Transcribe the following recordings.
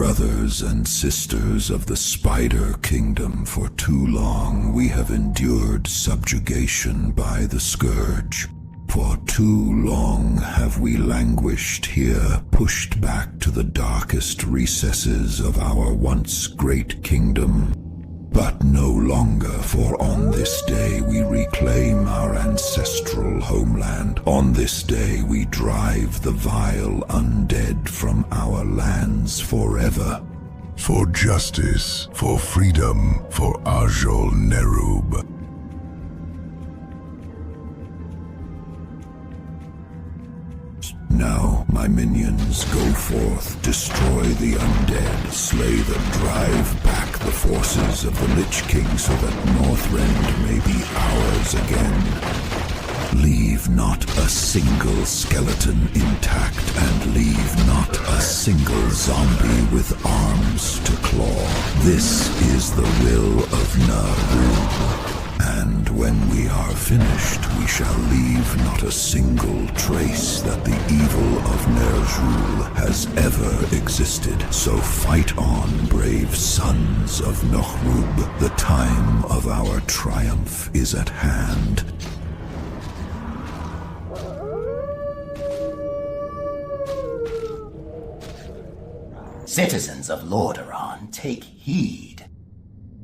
Brothers and sisters of the Spider Kingdom, for too long we have endured subjugation by the Scourge. For too long have we languished here, pushed back to the darkest recesses of our once great kingdom. But no longer, for on this day we reclaim our ancestral homeland. On this day we drive the vile undead from our lands forever. For justice, for freedom, for Ajol Nerub. Now, my minions, go forth, destroy the undead, slay them, drive back the forces of the Lich King so that Northrend may be ours again. Leave not a single skeleton intact, and leave not a single zombie with arms to claw. This is the will of Nerub. And when we are finished, we shall leave not a single trace that the evil of Ner'zhul has ever existed. So fight on, brave sons of Nerub. The time of our triumph is at hand. Citizens of Lordaeran, take heed.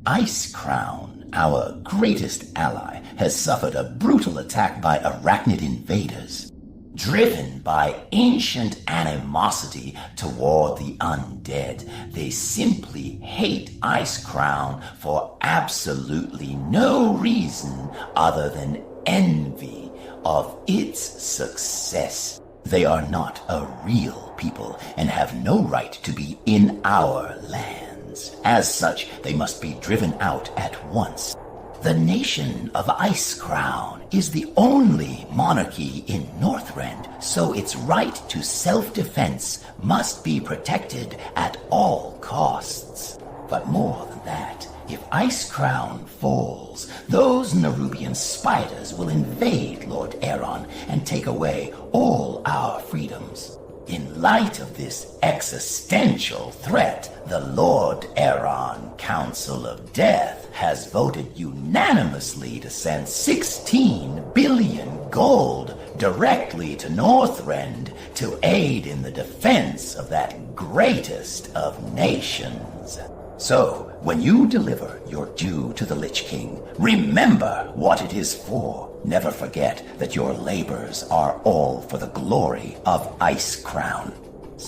Icecrown, our greatest ally, has suffered a brutal attack by Arachnid invaders. Driven by ancient animosity toward the undead, they simply hate Icecrown for absolutely no reason other than envy of its success. They are not a real people and have no right to be in our land. As such, they must be driven out at once. The nation of Icecrown is the only monarchy in Northrend, so its right to self-defense must be protected at all costs. But more than that, if Icecrown falls, those Nerubian spiders will invade Lordaeran and take away all our freedoms. In light of this existential threat, the Lordaeran Council of Death has voted unanimously to send 16 billion gold directly to Northrend to aid in the defense of that greatest of nations. So, when you deliver your due to the Lich King, remember what it is for. Never forget that your labors are all for the glory of Icecrown.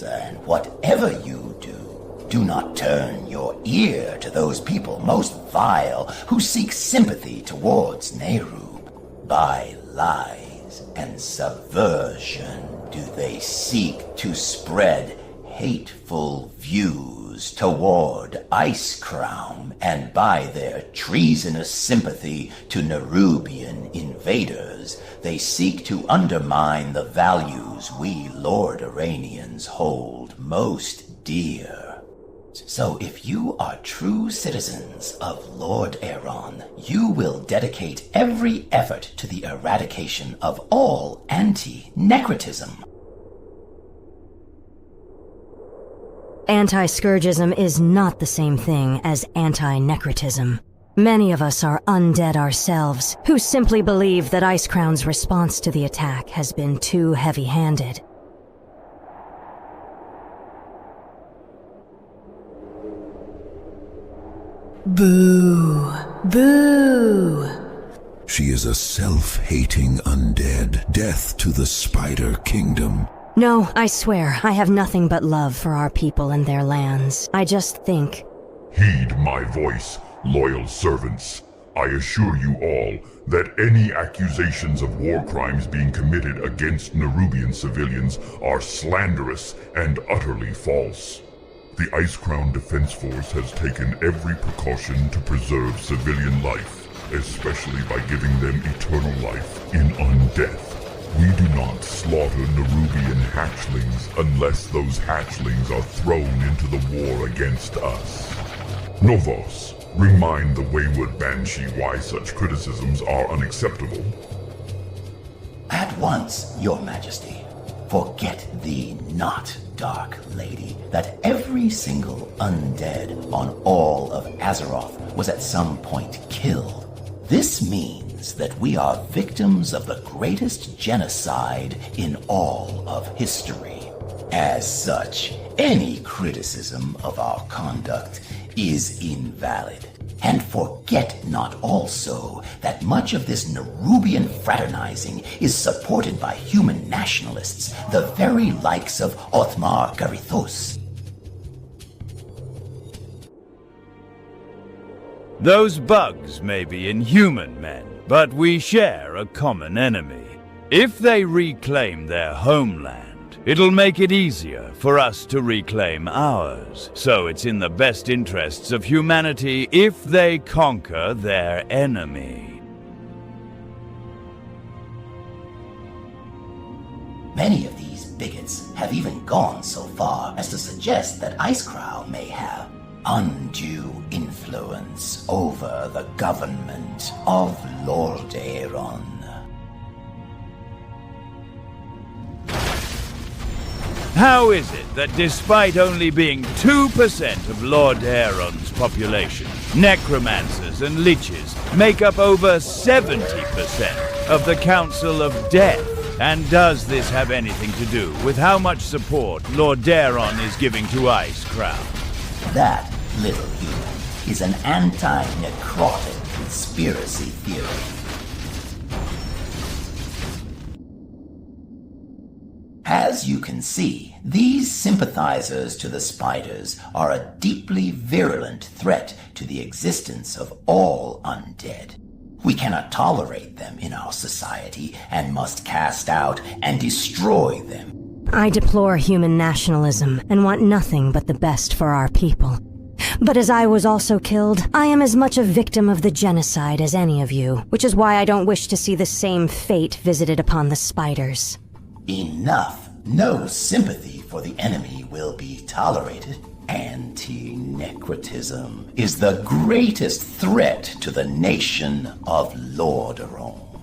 And whatever you do, do not turn your ear to those people most vile who seek sympathy towards Nerub. By lies and subversion do they seek to spread hateful views toward Icecrown, and by their treasonous sympathy to Nerubian invaders, they seek to undermine the values we Lordaeranians hold most dear. So if you are true citizens of Lordaeran, you will dedicate every effort to the eradication of all anti-necrotism. Anti-scourgism is not the same thing as anti-necrotism. Many of us are undead ourselves, who simply believe that Icecrown's response to the attack has been too heavy-handed. Boo! Boo! She is a self-hating undead. Death to the Spider Kingdom. No, I swear, I have nothing but love for our people and their lands. I just think... Heed my voice, loyal servants. I assure you all that any accusations of war crimes being committed against Nerubian civilians are slanderous and utterly false. The Icecrown Defense Force has taken every precaution to preserve civilian life, especially by giving them eternal life in undeath. We do not slaughter Nerubian hatchlings unless those hatchlings are thrown into the war against us. Novos, remind the wayward Banshee why such criticisms are unacceptable. At once, Your Majesty. Forget thee not, Dark Lady, that every single undead on all of Azeroth was at some point killed. This means that we are victims of the greatest genocide in all of history. As such, any criticism of our conduct is invalid. And forget not also that much of this Nerubian fraternizing is supported by human nationalists, the very likes of Othmar Garithos. Those bugs may be inhuman men, but we share a common enemy. If they reclaim their homeland, it'll make it easier for us to reclaim ours. So it's in the best interests of humanity if they conquer their enemy. Many of these bigots have even gone so far as to suggest that Icecrown may have undue influence over the government of Lordaeron. How is it that despite only being 2% of Lordaeron's population, necromancers and liches make up over 70% of the Council of Death? And does this have anything to do with how much support Lordaeron is giving to Icecrown? That, little human, is an anti-necrotic conspiracy theory. As you can see, these sympathizers to the spiders are a deeply virulent threat to the existence of all undead. We cannot tolerate them in our society and must cast out and destroy them. I deplore human nationalism and want nothing but the best for our people. But as I was also killed, I am as much a victim of the genocide as any of you, which is why I don't wish to see the same fate visited upon the spiders. Enough. No sympathy for the enemy will be tolerated. Anti-necrotism is the greatest threat to the nation of Lordaeron.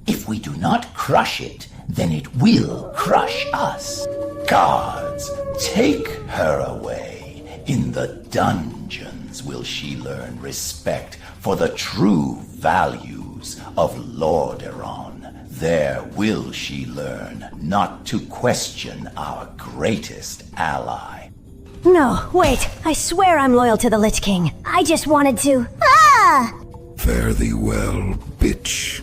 If we do not crush it, then it will crush us. Guards, take her away. In the dungeons will she learn respect for the true values of Lordaeron. There will she learn not to question our greatest ally. No, wait. I swear I'm loyal to the Lich King. I just wanted to... Ah! Fare thee well, bitch.